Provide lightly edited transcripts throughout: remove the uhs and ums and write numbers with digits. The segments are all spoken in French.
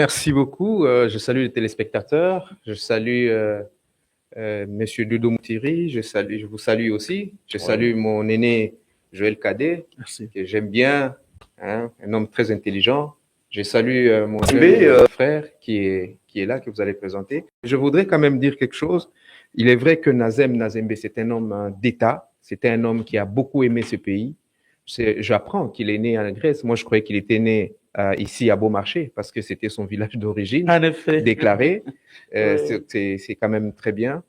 Merci beaucoup. Je salue les téléspectateurs. Je salue Monsieur Dodo Moutiri. Je vous salue aussi. Je Ouais, salue mon aîné Joël Cadet, merci. que j'aime bien, hein, un homme très intelligent. Je salue mon jeune Mais, frère qui est là, que vous allez présenter. Je voudrais quand même dire quelque chose. Il est vrai que Nazem Nazembe, c'est un homme d'État. C'était un homme qui a beaucoup aimé ce pays. J'apprends qu'il est né en Grèce. Moi, je croyais qu'il était né ici à Beaumarchais parce que c'était son village d'origine En effet, déclaré. ouais. C'est quand même très bien.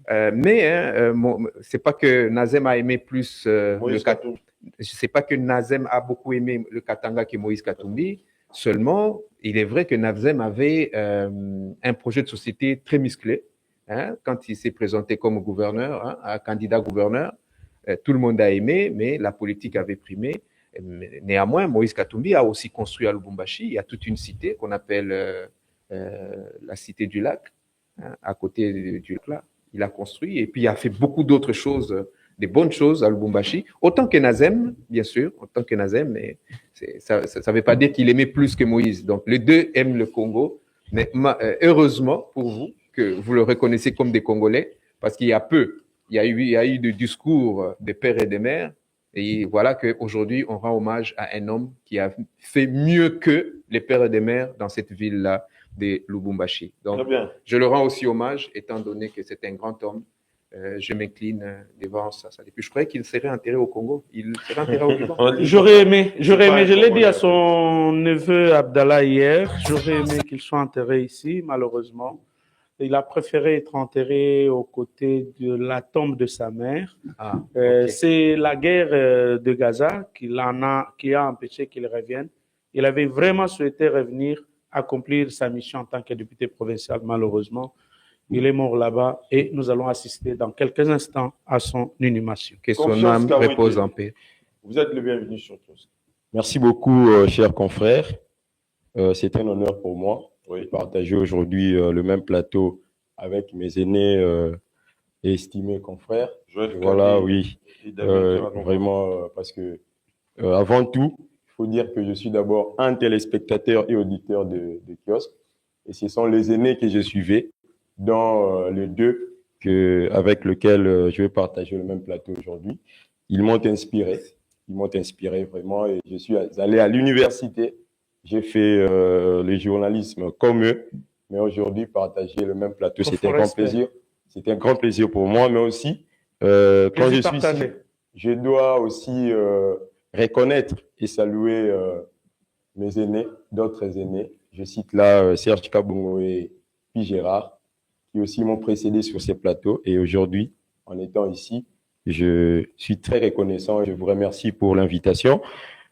C'est pas que Nazem a aimé plus Moïse Katumbi. c'est pas que Nazem a beaucoup aimé le Katanga que Moïse Katumbi. Seulement, il est vrai que Nazem avait un projet de société très musclé. Hein, quand il s'est présenté comme gouverneur, hein, un candidat gouverneur, tout le monde a aimé, mais la politique avait primé. Néanmoins, Moïse Katumbi a aussi construit à Lubumbashi. Il y a toute une cité qu'on appelle la cité du lac, hein, à côté du lac là. Il a construit et puis il a fait beaucoup d'autres choses, des bonnes choses à Lubumbashi, autant que Nazem, bien sûr, autant que Nazem, mais ça ne veut pas dire qu'il aimait plus que Moïse. Donc les deux aiment le Congo, mais heureusement pour vous que vous le reconnaissez comme des Congolais, parce qu'il y a peu, il y a eu des discours des pères et des mères, et voilà qu'aujourd'hui, on rend hommage à un homme qui a fait mieux que les pères et des mères dans cette ville-là de Lubumbashi. Très Donc, bien. je le rends aussi hommage, étant donné que c'est un grand homme. Je m'incline devant ça. Et puis, je croyais qu'il serait enterré au Congo. Il serait enterré au Liban. On dit J'aurais aimé, c'est pas un je l'ai dit à Congolais. son neveu Abdallah hier, j'aurais aimé qu'il soit enterré ici, malheureusement. Il a préféré être enterré aux côtés de la tombe de sa mère. Ah, okay. C'est la guerre de Gaza qui a empêché qu'il revienne. Il avait vraiment souhaité revenir accomplir sa mission en tant que député provincial, malheureusement. Il est mort là-bas et nous allons assister dans quelques instants à son inhumation. Que son âme repose en paix. Vous êtes le bienvenu sur tous. Merci beaucoup, chers confrères. C'est un honneur pour moi de partager aujourd'hui le même plateau avec mes aînés et estimés confrères. Voilà, oui. Vraiment, parce que avant tout, il faut dire que je suis d'abord un téléspectateur et auditeur de Kiosque. Et ce sont les aînés que je suivais dans les deux avec lesquels je vais partager le même plateau aujourd'hui. Ils m'ont inspiré. Ils m'ont inspiré vraiment et je suis allé à l'université. J'ai fait le journalisme comme eux, mais aujourd'hui, partager le même plateau, c'était un grand plaisir. C'était un grand plaisir pour moi, mais aussi, quand je suis ici, je dois aussi reconnaître et saluer mes aînés, d'autres aînés. Je cite là Serge Kabongo et puis Gérard, qui aussi m'ont précédé sur ces plateaux. Et aujourd'hui, en étant ici, je suis très reconnaissant et je vous remercie pour l'invitation.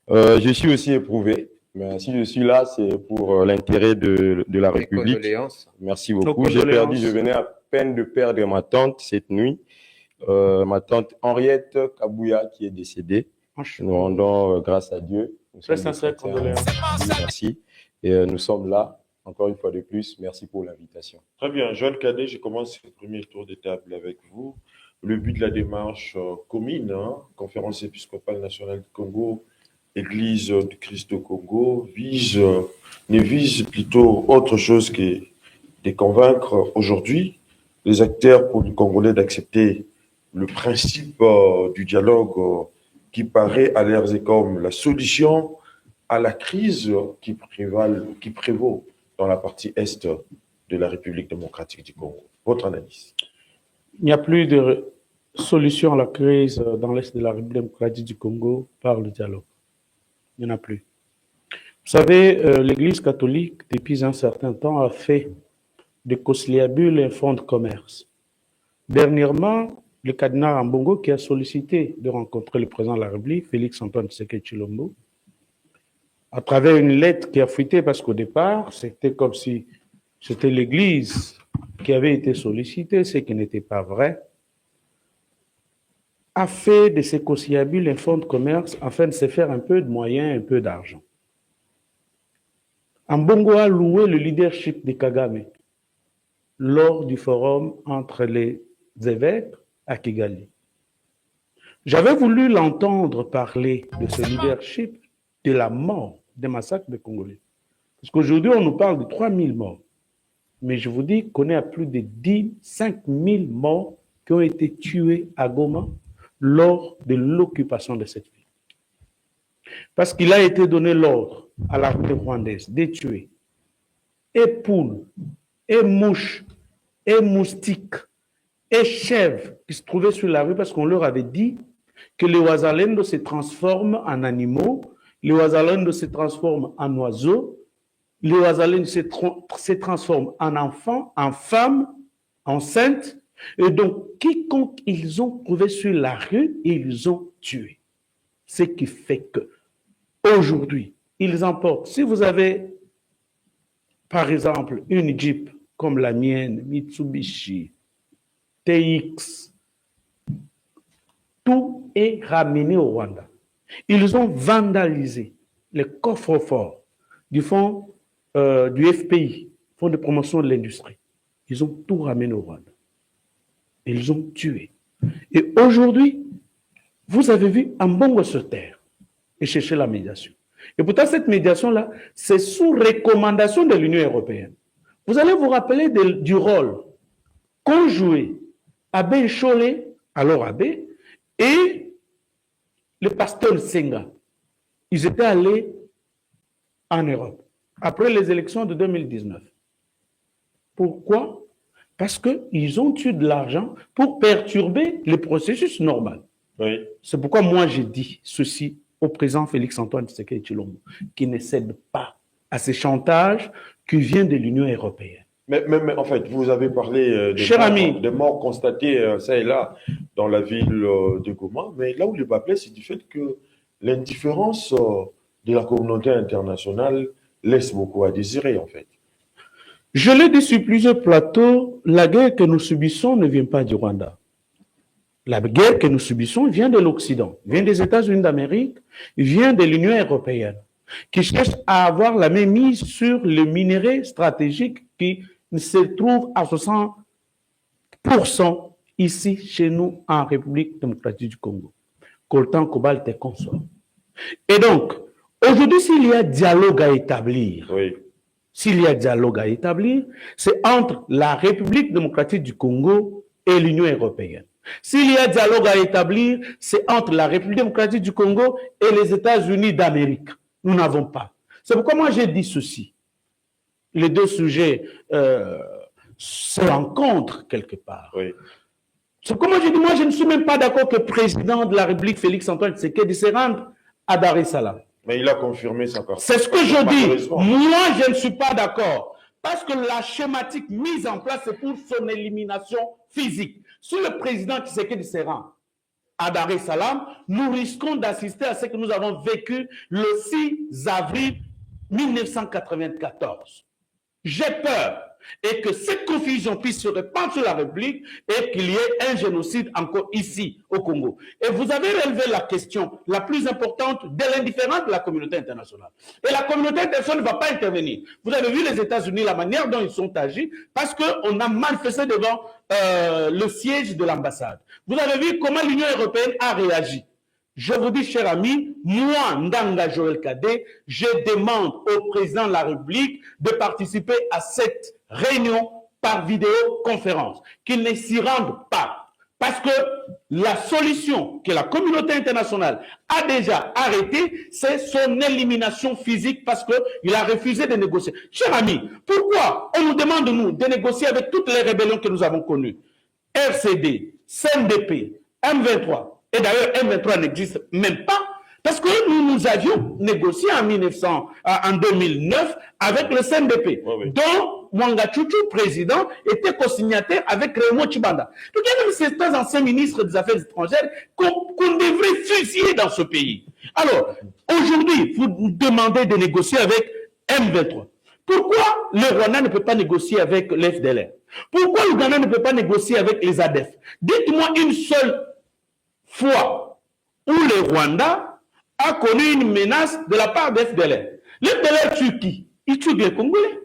Je suis aussi éprouvé, mais si je suis là, c'est pour l'intérêt de la République. Merci beaucoup. J'ai perdu, je venais à peine de perdre ma tante cette nuit, ma tante Henriette Kabouya qui est décédée. Nous rendons grâce à Dieu. Très sincère condoléances. Merci. Et nous sommes là, encore une fois de plus. Merci pour l'invitation. Très bien. Joël Cadet, je commence le premier tour de table avec vous. Le but de la démarche commune, hein, Conférence épiscopale nationale du Congo, Église du Christ au Congo, ne vise plutôt autre chose que de convaincre aujourd'hui les acteurs pour les Congolais d'accepter le principe du dialogue qui paraît à l'air comme la solution à la crise qui prévaut dans la partie est de la République démocratique du Congo. Votre analyse? Il n'y a plus de solution à la crise dans l'est de la République démocratique du Congo par le dialogue. Il n'y en a plus. Vous savez, l'Église catholique, depuis un certain temps, a fait de conciliabules un fonds de commerce. Dernièrement, le cardinal Ambongo, qui a sollicité de rencontrer le président de la République, Félix-Antoine Tshisekedi Tshilombo, à travers une lettre qui a fuité, parce qu'au départ, c'était comme si c'était l'Église qui avait été sollicitée, ce qui n'était pas vrai, a fait de ces conciliabules un fonds de commerce afin de se faire un peu de moyens, un peu d'argent. Ambongo a loué le leadership de Kagame lors du forum entre les évêques à Kigali. J'avais voulu l'entendre parler de ce leadership, de la mort, des massacres des Congolais. Parce qu'aujourd'hui, on nous parle de 3000 morts. Mais je vous dis qu'on est à plus de 5 000 morts qui ont été tués à Goma lors de l'occupation de cette ville. Parce qu'il a été donné l'ordre à l'armée rwandaise de tuer et poules, et mouches, et moustiques, et chèvres qui se trouvaient sur la rue parce qu'on leur avait dit que les Wazalendo se transforment en animaux, les Wazalendo se transforment en oiseaux, les Wazalendo se transforment en enfants, en femmes, enceintes, et donc quiconque ils ont trouvé sur la rue, ils ont tué. Ce qui fait que aujourd'hui, ils emportent. Si vous avez, par exemple, une Jeep comme la mienne, Mitsubishi, TX, tout est ramené au Rwanda. Ils ont vandalisé les coffres-forts du fonds du FPI, Fonds de promotion de l'industrie. Ils ont tout ramené au Rwanda. Ils ont tué. Et aujourd'hui, vous avez vu un bon sur terre et chercher la médiation. Et pourtant, cette médiation-là, c'est sous recommandation de l'Union européenne. Vous allez vous rappeler du rôle qu'ont joué Abbé Cholet, alors Abbé, et le pasteur Senga. Ils étaient allés en Europe après les élections de 2019. Pourquoi? Parce qu'ils ont eu de l'argent pour perturber le processus normal. Oui. C'est pourquoi moi j'ai dit ceci au président Félix-Antoine Tshisekedi Tshilombo, qui ne cède pas à ces chantages qui viennent de l'Union européenne. Mais en fait, vous avez parlé des morts constatées ça et là dans la ville de Goma, mais là où le bas blesse, c'est du fait que l'indifférence de la communauté internationale laisse beaucoup à désirer, en fait. Je l'ai dit sur plusieurs plateaux, la guerre que nous subissons ne vient pas du Rwanda. La guerre que nous subissons vient de l'Occident, vient des États-Unis d'Amérique, vient de l'Union européenne, qui cherche à avoir la même mise sur le minerai stratégique qui se trouve à 60% ici, chez nous, en République démocratique du Congo. Coltan, cobalt et consorts. Et donc, aujourd'hui, s'il y a dialogue à établir, oui. S'il y a dialogue à établir, c'est entre la République démocratique du Congo et l'Union européenne. S'il y a dialogue à établir, c'est entre la République démocratique du Congo et les États-Unis d'Amérique. Nous n'avons pas. C'est pourquoi moi j'ai dit ceci. Les deux sujets se rencontrent quelque part. Oui. C'est pourquoi moi j'ai dit, moi je ne suis même pas d'accord que le président de la République, Félix-Antoine Tshisekedi, se rende à Dar es Salaam. Mais il a confirmé sa partie. C'est ce que je dis. Moi, je ne suis pas d'accord. Parce que la schématique mise en place, c'est pour son élimination physique. Si le président Tshisekedi se rend à Dar es Salaam, nous risquons d'assister à ce que nous avons vécu le 6 avril 1994. J'ai peur et que cette confusion puisse se répandre sur la République et qu'il y ait un génocide encore ici au Congo. Et vous avez relevé la question la plus importante de l'indifférence de la communauté internationale. Et la communauté internationale ne va pas intervenir. Vous avez vu les États-Unis, la manière dont ils sont agis, parce qu'on a manifesté devant le siège de l'ambassade. Vous avez vu comment l'Union européenne a réagi. Je vous dis, chers amis, moi, Ndanga Joël Kadé, je demande au président de la République de participer à cette réunion par vidéoconférence, qu'il ne s'y rende pas. Parce que la solution que la communauté internationale a déjà arrêtée, c'est son élimination physique parce qu'il a refusé de négocier. Chers amis, pourquoi on nous demande, nous, de négocier avec toutes les rébellions que nous avons connues? RCD, CNDP, M23, et d'ailleurs, M23 n'existe même pas parce que nous avions négocié en 2009 avec le CNDP, oui. dont Mwanga Tchouchou, président, était co-signataire avec Raymond Tchibanda. Donc il y a même certains anciens ministres des Affaires étrangères qu'on devrait fusiller dans ce pays. Alors, aujourd'hui, vous nous demandez de négocier avec M23. Pourquoi le Rwanda ne peut pas négocier avec l'FDLR? Pourquoi l'Ouganda ne peut pas négocier avec les ADF? Dites-moi une seule fois où le Rwanda a connu une menace de la part des FDLR. Les FDLR tuent qui? Ils tuent les Congolais.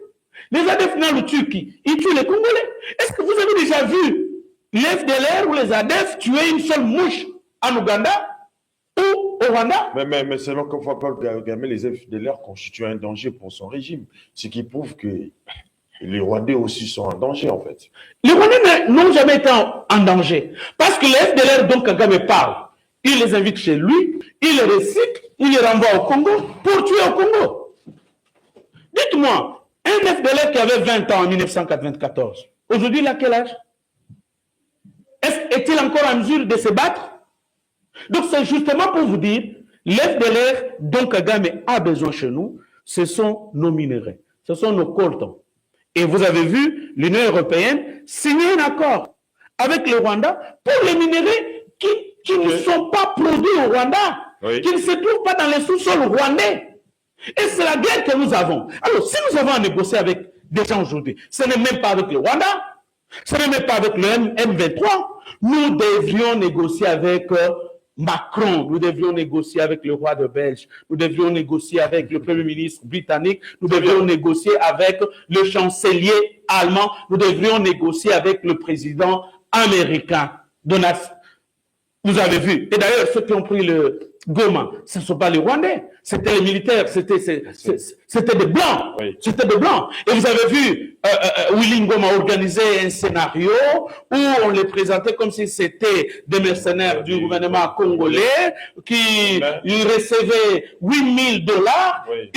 Les ADF le tuent qui? Ils tuent les Congolais. Est-ce que vous avez déjà vu les FDLR ou les ADF tuer une seule mouche en Ouganda ou au Rwanda. Mais selon qu'on ne voit pas Kagame, les FDLR constituent un danger pour son régime. Ce qui prouve que les Rwandais aussi sont en danger, en fait. Les Rwandais n'ont jamais été en danger. Parce que les FDLR dont Kagame parle, il les invite chez lui, il les recycle, il les renvoie au Congo pour tuer au Congo. Dites-moi, un FDLR qui avait 20 ans en 1994, aujourd'hui il a quel âge? Est-il encore en mesure de se battre? Donc c'est justement pour vous dire, l'FDLR dont Kagame a besoin chez nous, ce sont nos minerais, ce sont nos coltons. Et vous avez vu l'Union européenne signer un accord avec le Rwanda pour les minerais qui ne sont pas produits au Rwanda, qui ne se trouvent pas dans les sous-sols rwandais. Et c'est la guerre que nous avons. Alors, si nous avons à négocier avec des gens aujourd'hui, ce n'est même pas avec le Rwanda, ce n'est même pas avec le M23, nous devrions négocier avec Macron, nous devrions négocier avec le roi de Belge, nous devrions négocier avec le Premier ministre britannique, nous devrions négocier avec le chancelier allemand, nous devrions négocier avec le président américain. Donald, vous avez vu. Et d'ailleurs, ceux qui ont pris le Goma, ce ne sont pas les Rwandais, c'était les militaires, c'était des Blancs. Oui. C'était des Blancs. Et vous avez vu, Willy Ngoma organiser un scénario où on les présentait comme si c'était des mercenaires du gouvernement congolais qui recevaient $8 000,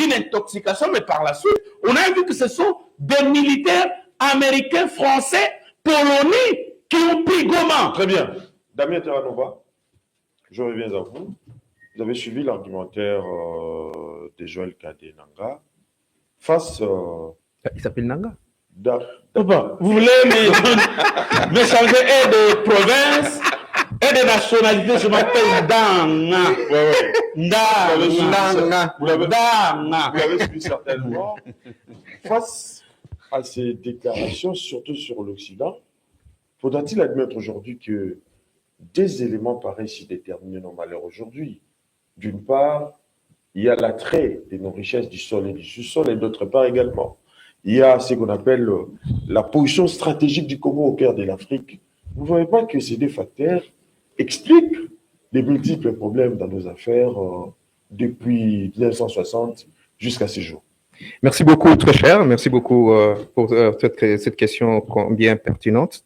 une intoxication, mais par la suite, on a vu que ce sont des militaires américains, français, polonais qui ont pris Goma. Très bien. Damien Terranova, je reviens à vous. Vous avez suivi l'argumentaire de Joël Kadenanga face... Il s'appelle Nanga. Papa, vous voulez me changer et de province et de nationalité, je m'appelle Danga. Vous l'avez suivi certainement. Face à ces déclarations, surtout sur l'Occident, faudra-t-il admettre aujourd'hui que des éléments pareils si déterminent nos malheurs aujourd'hui? D'une part, il y a l'attrait de nos richesses du sol et du sous-sol, et d'autre part également, il y a ce qu'on appelle la position stratégique du Congo au cœur de l'Afrique. Vous ne voyez pas que ces deux facteurs expliquent les multiples problèmes dans nos affaires depuis 1960 jusqu'à ce jour? Merci beaucoup, très cher. Merci beaucoup pour cette question bien pertinente.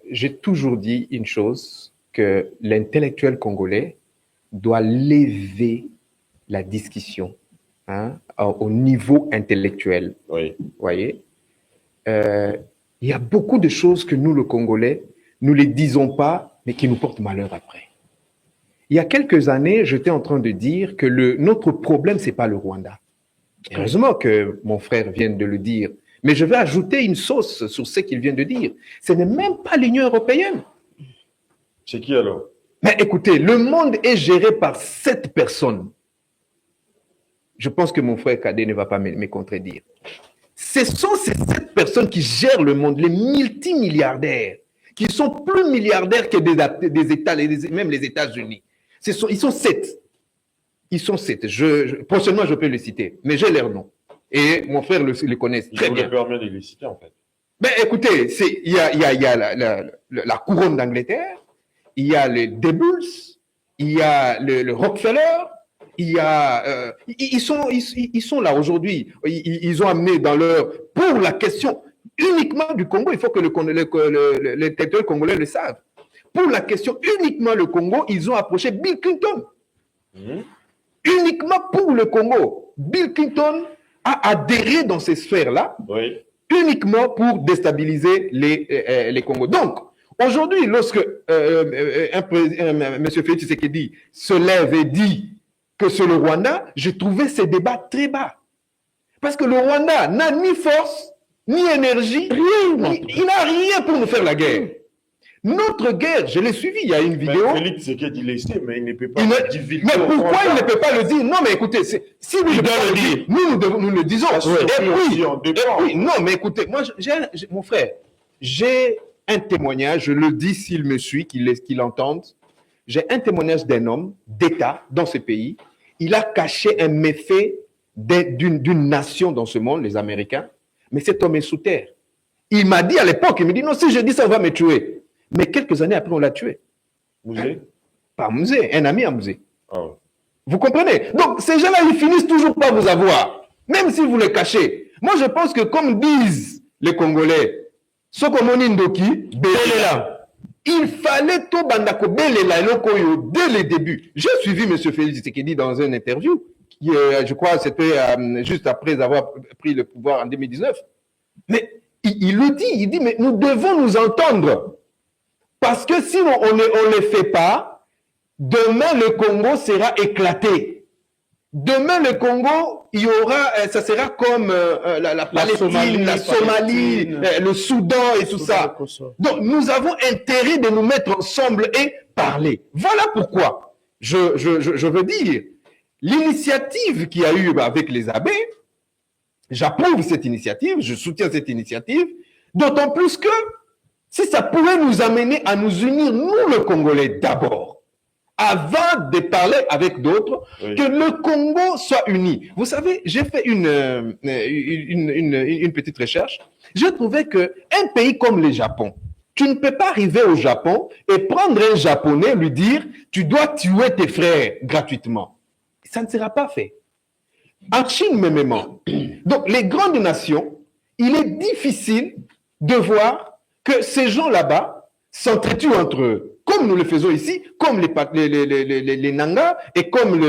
J'ai toujours dit une chose, que l'intellectuel congolais doit lever la discussion au niveau intellectuel. Oui. Vous voyez, il y a beaucoup de choses que nous, le Congolais, nous ne les disons pas, mais qui nous portent malheur après. Il y a quelques années, j'étais en train de dire que notre problème, ce n'est pas le Rwanda. Heureusement que mon frère vient de le dire. Mais je vais ajouter une sauce sur ce qu'il vient de dire. Ce n'est même pas l'Union européenne. C'est qui alors? Mais écoutez, le monde est géré par 7 personnes. Je pense que mon frère Kadé ne va pas me contredire. Ce sont ces 7 personnes qui gèrent le monde, les multimilliardaires, qui sont plus milliardaires que des États, même les États-Unis. Ils sont 7. Ils sont 7. Prochainement, je peux les citer, mais j'ai leur nom. Et mon frère le connaît très bien. Je vous permets de les citer, en fait. Ben, écoutez, il y a la couronne d'Angleterre, il y a les Bulls, il y a le Rockefeller, il y a, ils sont là aujourd'hui. Ils ont amené pour la question uniquement du Congo, il faut que l'intellectuel congolais le savent. Pour la question uniquement le Congo, ils ont approché Bill Clinton. Uniquement pour le Congo. Bill Clinton a adhéré dans ces sphères-là, uniquement pour déstabiliser les Congos. Donc, aujourd'hui, lorsque M. Félix Tshisekedi se lève et dit que c'est le Rwanda, j'ai trouvé ces débats très bas. Parce que le Rwanda n'a ni force, ni énergie, rien. Il n'a rien pour nous faire la guerre. Notre guerre, je l'ai suivi, il y a une vidéo. Mais Félix Tshisekedi le sait, mais il ne peut pas divulguer. Mais pourquoi il ne peut pas le dire? Non, mais écoutez, si lui doit le dire, nous le disons. Et puis, non, mais écoutez, moi, mon frère, j'ai un témoignage, je le dis s'il me suit, qu'il entende. J'ai un témoignage d'un homme d'État dans ce pays. Il a caché un méfait d'une nation dans ce monde, les Américains. Mais cet homme est sous terre. Il m'a dit à l'époque, il me dit, non, si je dis ça, on va me tuer. Mais quelques années après, on l'a tué. Mouzé? Pas Mouzé, un ami à Mouzé. Ah ouais. Vous comprenez? Donc, ces gens-là, ils finissent toujours par vous avoir, même si vous les cachez. Moi, je pense que, comme disent les Congolais, Sokomoni Ndoki, Belela, il fallait tout Bandako Belela Lokoyo dès le début. J'ai suivi M. Félix Tshisekedi dans une interview, qui, je crois, c'était juste après avoir pris le pouvoir en 2019. Mais il le dit, il dit, mais nous devons nous entendre. Parce que si on ne les fait pas, demain, le Congo sera éclaté. Demain, le Congo, il y aura, ça sera comme la Palestine, la Somalie, le Soudan et tout ça. Donc, nous avons intérêt de nous mettre ensemble et parler. Voilà pourquoi je veux dire, l'initiative qu'il y a eu avec les abbés, j'approuve cette initiative, je soutiens cette initiative, d'autant plus que si ça pourrait nous amener à nous unir, nous, le Congolais, d'abord, avant de parler avec d'autres, oui, que le Congo soit uni. Vous savez, j'ai fait une petite recherche. J'ai trouvé que un pays comme le Japon, tu ne peux pas arriver au Japon et prendre un Japonais, lui dire, tu dois tuer tes frères gratuitement. Ça ne sera pas fait. En Chine, même. Donc, les grandes nations, il est difficile de voir que ces gens là-bas s'entretuent entre eux. Comme nous le faisons ici, comme les Nanga et comme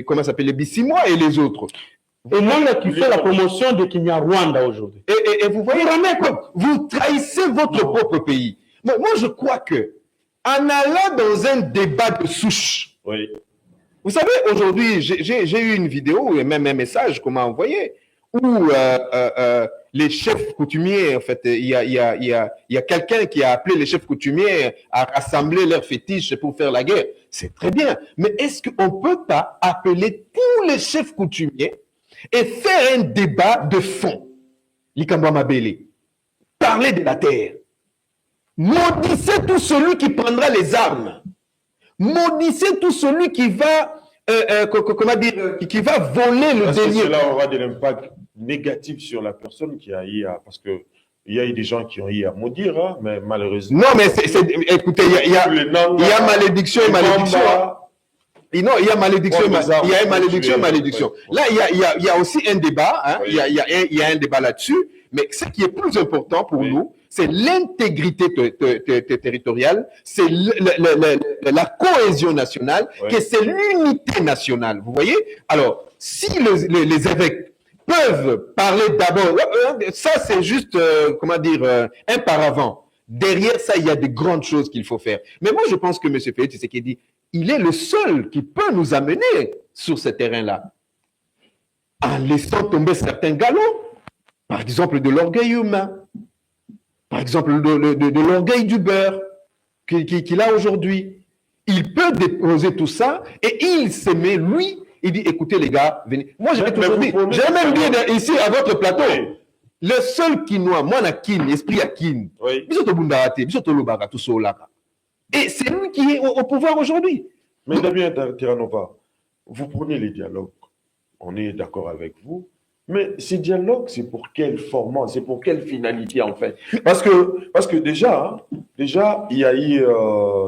comment s'appelle, les Bissimois et les autres. Et Nanga qui fait la promotion de Kinyarwanda aujourd'hui. Et vous voyez, vous trahissez votre propre pays. Moi, je crois que en allant dans un débat de souche, oui, vous savez, aujourd'hui, j'ai eu une vidéo et même un message qu'on m'a envoyé où les chefs coutumiers, en fait, il y a quelqu'un qui a appelé les chefs coutumiers à rassembler leurs fétiches pour faire la guerre. C'est très bien. Mais est-ce qu'on ne peut pas appeler tous les chefs coutumiers et faire un débat de fond? Likamba Mabele, parler de la terre. Maudissez tout celui qui prendra les armes. Maudissez tout celui qui va, comment dire, qui va voler le denier. Cela aura de l'impact négatif sur la personne qui a eu à, parce que il y a eu des gens qui ont eu à maudire, hein, mais malheureusement. Non, mais écoutez, il y a malédiction et malédiction. Non, il y a malédiction, il y a malédiction et malédiction. Là, il y a aussi un débat, hein, il y a un débat là-dessus, mais ce qui est plus important pour nous, c'est l'intégrité territoriale, c'est la cohésion nationale, que c'est l'unité nationale. Vous voyez? Alors, si les évêques peuvent parler d'abord, ça c'est juste, comment dire, un paravent. Derrière ça, il y a de grandes choses qu'il faut faire. Mais moi, je pense que M. Félix Tshisekedi, il est le seul qui peut nous amener sur ce terrain-là. En laissant tomber certains galops, par exemple de l'orgueil humain, par exemple de l'orgueil du beurre qu'il a aujourd'hui. Il peut déposer tout ça et il se met, lui, il dit, écoutez les gars, venez. Moi, je vais toujours dire, j'ai même dit ici à votre plateau, le seul Kinois, moi, na kin, esprit à kin, et c'est lui qui est au pouvoir aujourd'hui. Mais Damien Tiranova, vous prenez les dialogues, on est d'accord avec vous, mais ces dialogues, c'est pour quel format, c'est pour quelle finalité en fait? Parce que déjà, il y a eu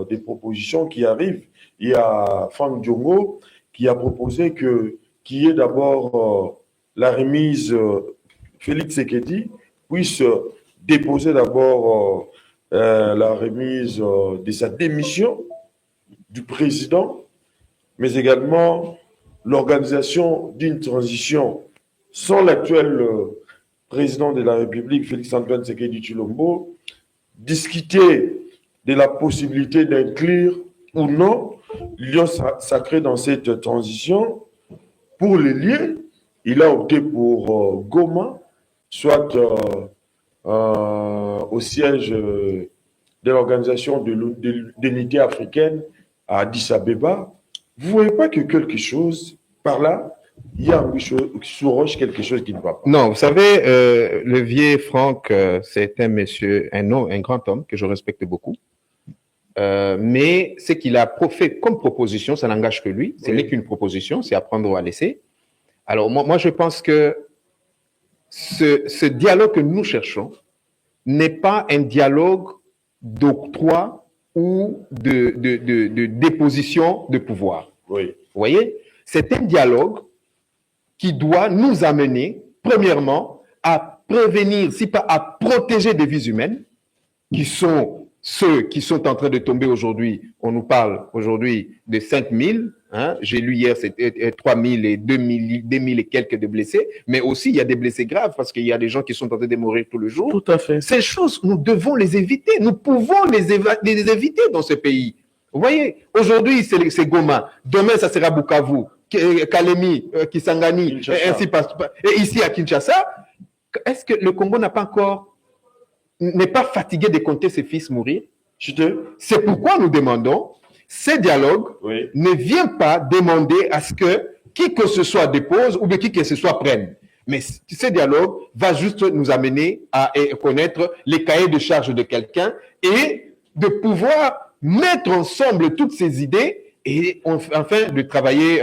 des propositions qui arrivent. Il y a Franck Diongo qui a proposé qu'il y ait d'abord la remise, Félix Tshisekedi puisse déposer d'abord la remise de sa démission du président, mais également l'organisation d'une transition sans l'actuel président de la République, Félix-Antoine Tshisekedi Tshilombo, discuter de la possibilité d'inclure ou non l'Union sacrée dans cette transition. Pour les lier, il a opté pour Goma, soit au siège de l'Organisation de l'Unité africaine à Addis Abeba. Vous ne voyez pas que quelque chose par là, il y a sous roche quelque chose qui ne va pas. Non, vous savez, le vieux Franck, c'est un monsieur, un grand homme que je respecte beaucoup. Mais ce qu'il a fait comme proposition, ça n'engage que lui. Ce n'est qu'une proposition, c'est à prendre ou à laisser. Alors, moi, je pense que ce dialogue que nous cherchons n'est pas un dialogue d'octroi ou de déposition de pouvoir. Oui. Vous voyez, c'est un dialogue qui doit nous amener, premièrement, à prévenir, si pas à protéger des vies humaines, qui sont ceux qui sont en train de tomber aujourd'hui. On nous parle aujourd'hui de 5000, hein? J'ai lu hier, c'était 3000 et 2000 et quelques de blessés, mais aussi il y a des blessés graves parce qu'il y a des gens qui sont en train de mourir tout le jour. Tout à fait. Ces choses, nous devons les éviter. Nous pouvons les éviter dans ce pays. Vous voyez, aujourd'hui, c'est Goma. Demain, ça sera Bukavu, Kalemi, Kisangani, et ainsi et ici à Kinshasa. Est-ce que le Congo n'est pas fatigué de compter ses fils mourir? C'est pourquoi nous demandons, ces dialogues ne viennent pas demander à ce que qui que ce soit dépose ou qui que ce soit prenne. Mais ces dialogues va juste nous amener à connaître les cahiers de charges de quelqu'un et de pouvoir mettre ensemble toutes ces idées et enfin de travailler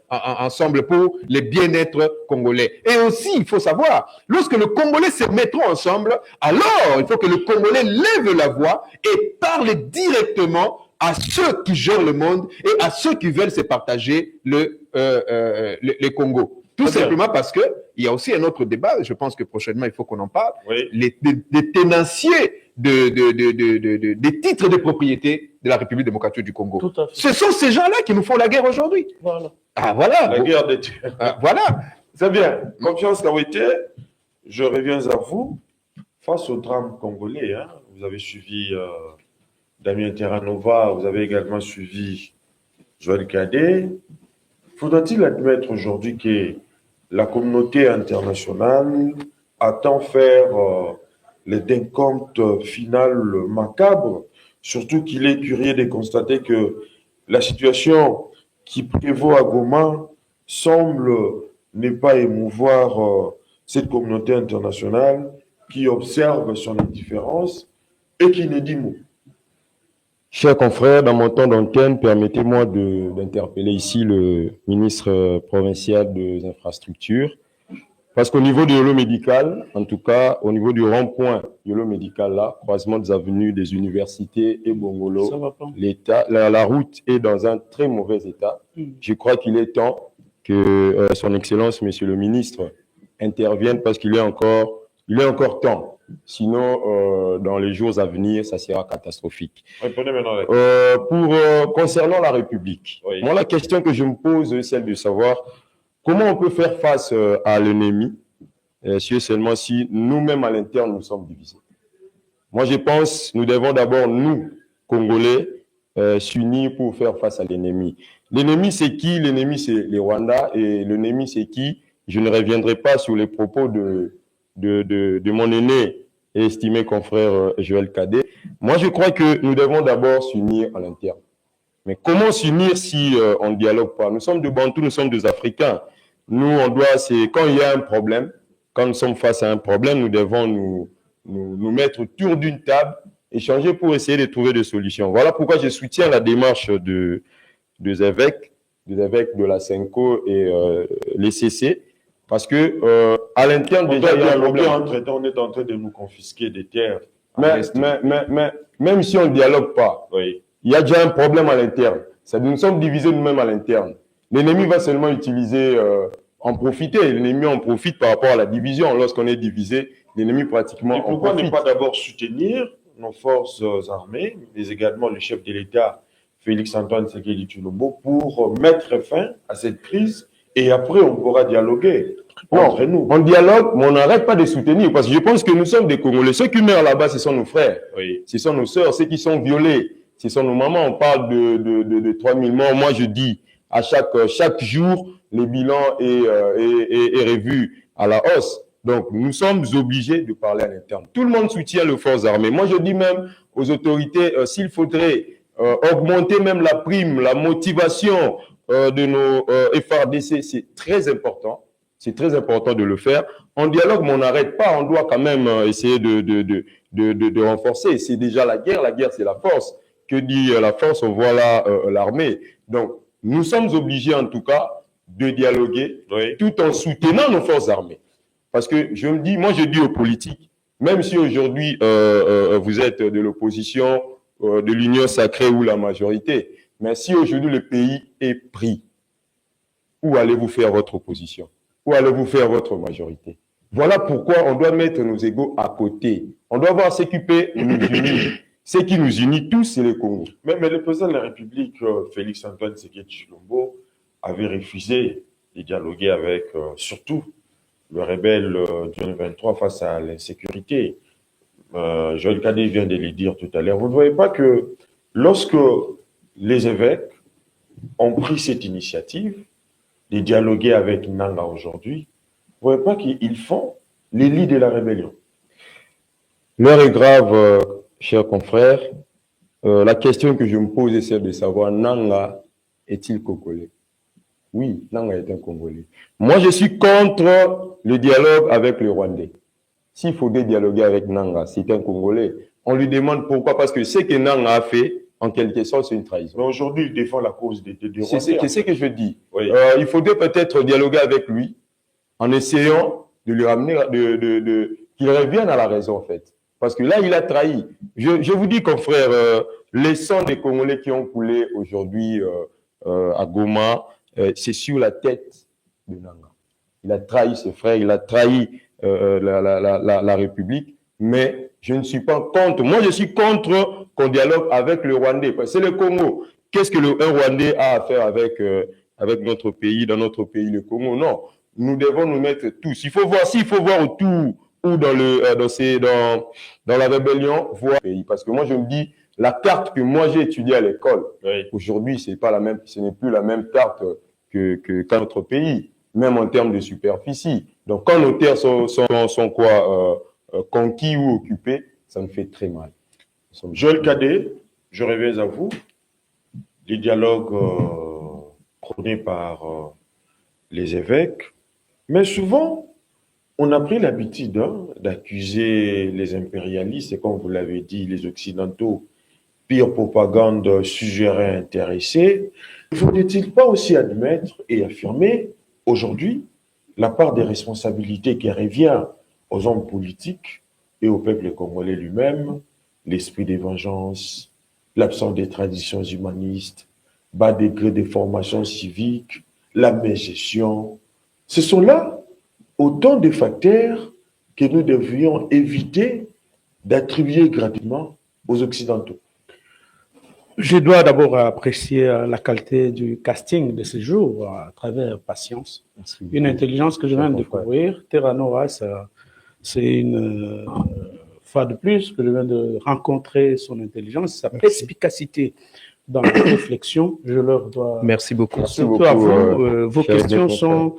ensemble pour le bien-être congolais. Et aussi, il faut savoir, lorsque les Congolais se mettront ensemble, alors il faut que le Congolais lève la voix et parle directement à ceux qui gèrent le monde et à ceux qui veulent se partager le Congo. Tout simplement parce qu'il y a aussi un autre débat, je pense que prochainement il faut qu'on en parle, les tenanciers des titres de propriété de la République démocratique du Congo. Ce sont ces gens-là qui nous font la guerre aujourd'hui. Voilà. Ah voilà. La guerre des terres. Voilà. C'est bien. Confiance Kawete, je reviens à vous. Face au drame congolais, hein, vous avez suivi Damien Terranova, vous avez également suivi Joël Cadet. Faudra-t-il admettre aujourd'hui que la communauté internationale attend faire les décomptes finales macabres, surtout qu'il est curieux de constater que la situation qui prévaut à Goma semble ne pas émouvoir cette communauté internationale qui observe son indifférence et qui ne dit mot. Chers confrères, dans mon temps d'antenne, permettez-moi d'interpeller ici le ministre provincial des infrastructures. Parce qu'au niveau du Yolo médical, en tout cas, au niveau du rond-point Yolo médical, là, croisement des avenues des universités et Bongolo, la route est dans un très mauvais état. Je crois qu'il est temps que son Excellence, Monsieur le ministre, intervienne parce qu'il est encore temps. Sinon, dans les jours à venir, ça sera catastrophique. Répondez maintenant. Concernant la République, moi, la question que je me pose, c'est celle de savoir comment on peut faire face à l'ennemi, seulement si nous-mêmes à l'interne, nous sommes divisés. Moi, je pense que nous devons d'abord, nous, Congolais, s'unir pour faire face à l'ennemi. L'ennemi, c'est qui? L'ennemi, c'est les Rwandais. Et l'ennemi, c'est qui? Je ne reviendrai pas sur les propos de mon aîné et estimé confrère Joël Cadet. Moi, je crois que nous devons d'abord s'unir à l'interne. Mais comment s'unir si on ne dialogue pas? Nous sommes de Bantous, nous sommes des Africains. Nous, quand il y a un problème, quand nous sommes face à un problème, nous devons nous mettre autour d'une table, échanger pour essayer de trouver des solutions. Voilà pourquoi je soutiens la démarche des évêques de la Senko et les CC. Parce que à l'interne, déjà, il y a un problème. On est en train de nous confisquer des terres. Mais même si on ne dialogue pas, il y a déjà un problème à l'interne. Nous sommes divisés nous-mêmes à l'interne. L'ennemi va seulement en profiter. L'ennemi en profite par rapport à la division. Lorsqu'on est divisé, l'ennemi pratiquement en profite. Pourquoi ne pas d'abord soutenir nos forces armées, mais également le chef de l'État, Félix-Antoine Tshisekedi Tshilombo, pour mettre fin à cette crise? Et après, on pourra dialoguer entre nous. On dialogue, mais on n'arrête pas de soutenir. Parce que je pense que nous sommes des Congolais. Ceux qui meurent là-bas, ce sont nos frères. Ce sont nos sœurs. Ceux qui sont violés, ce sont nos mamans. On parle de 3000 morts. Moi, je dis, à chaque jour, le bilan est revu à la hausse. Donc, nous sommes obligés de parler à l'interne. Tout le monde soutient les forces armées. Moi, je dis même aux autorités, s'il faudrait augmenter même la prime, la motivation de nos FRDC, c'est très important. C'est très important de le faire. En dialogue, mais on n'arrête pas. On doit quand même essayer de renforcer. C'est déjà la guerre. La guerre, c'est la force. Que dit la force? On voit là l'armée. Donc, nous sommes obligés en tout cas de dialoguer tout en soutenant nos forces armées. Parce que je me dis, moi je dis aux politiques, même si aujourd'hui vous êtes de l'opposition de l'union sacrée ou la majorité. Mais si aujourd'hui le pays est pris, où allez-vous faire votre opposition? Où allez-vous faire votre majorité? Voilà pourquoi on doit mettre nos égos à côté. On doit voir ce qui peut nous unir. Ce qui nous unit tous, c'est le Congo. Mais le président de la République, Félix-Antoine Tshisekedi Tshilombo, avait refusé de dialoguer avec, surtout, le rebelle du 23 face à l'insécurité. Joël Kadé vient de le dire tout à l'heure. Vous ne voyez pas que lorsque les évêques ont pris cette initiative de dialoguer avec Nanga aujourd'hui, vous ne voyez pas qu'ils font les lits de la rébellion? L'heure est grave, chers confrères. La question que je me pose est celle de savoir, Nanga est-il congolais? Oui, Nanga est un Congolais. Moi, je suis contre le dialogue avec le Rwandais. S'il faut dialoguer avec Nanga, c'est un Congolais. On lui demande pourquoi, parce que ce que Nanga a fait, en quelque sorte, c'est une trahison. Mais aujourd'hui, il défend la cause des Rwandais. C'est ce que je dis. Oui. Il faudrait peut-être dialoguer avec lui en essayant de lui ramener, qu'il revienne à la raison, en fait. Parce que là, il a trahi. Je vous dis, confrère, les sangs des Congolais qui ont coulé aujourd'hui à Goma, c'est sur la tête de Nanga. Il a trahi ses frères, il a trahi la République, mais je ne suis pas contre. Moi, je suis contre qu'on dialogue avec le Rwandais. C'est le Congo. Qu'est-ce que un Rwandais a à faire avec notre pays, dans notre pays, le Congo? Non. Nous devons nous mettre tous. Il faut voir, s'il faut voir autour ou dans la rébellion, voir le pays. Parce que moi, je me dis, la carte que moi j'ai étudiée à l'école, oui, aujourd'hui, ce n'est plus la même carte qu'à notre pays, même en termes de superficie. Donc, quand nos terres sont conquis ou occupés, ça me fait très mal. Joël Kadé, je reviens à vous. Les dialogues prônés par les évêques, mais souvent, on a pris l'habitude d'accuser les impérialistes, et comme vous l'avez dit, les Occidentaux, pire propagande suggérée intéressée. Ne faudrait-il pas aussi admettre et affirmer aujourd'hui la part des responsabilités qui revient aux hommes politiques et au peuple congolais lui-même, l'esprit de vengeance, l'absence des traditions humanistes, bas degré de formation civique, la mégestion. Ce sont là autant de facteurs que nous devrions éviter d'attribuer gratuitement aux Occidentaux. Je dois d'abord apprécier la qualité du casting de ce jour à travers Patience. Une intelligence que je viens de découvrir. Terra Nova, c'est une fois de plus que je viens de rencontrer son intelligence, sa perspicacité dans la réflexion. Je leur dois. Merci beaucoup. Surtout à vous, vos questions sont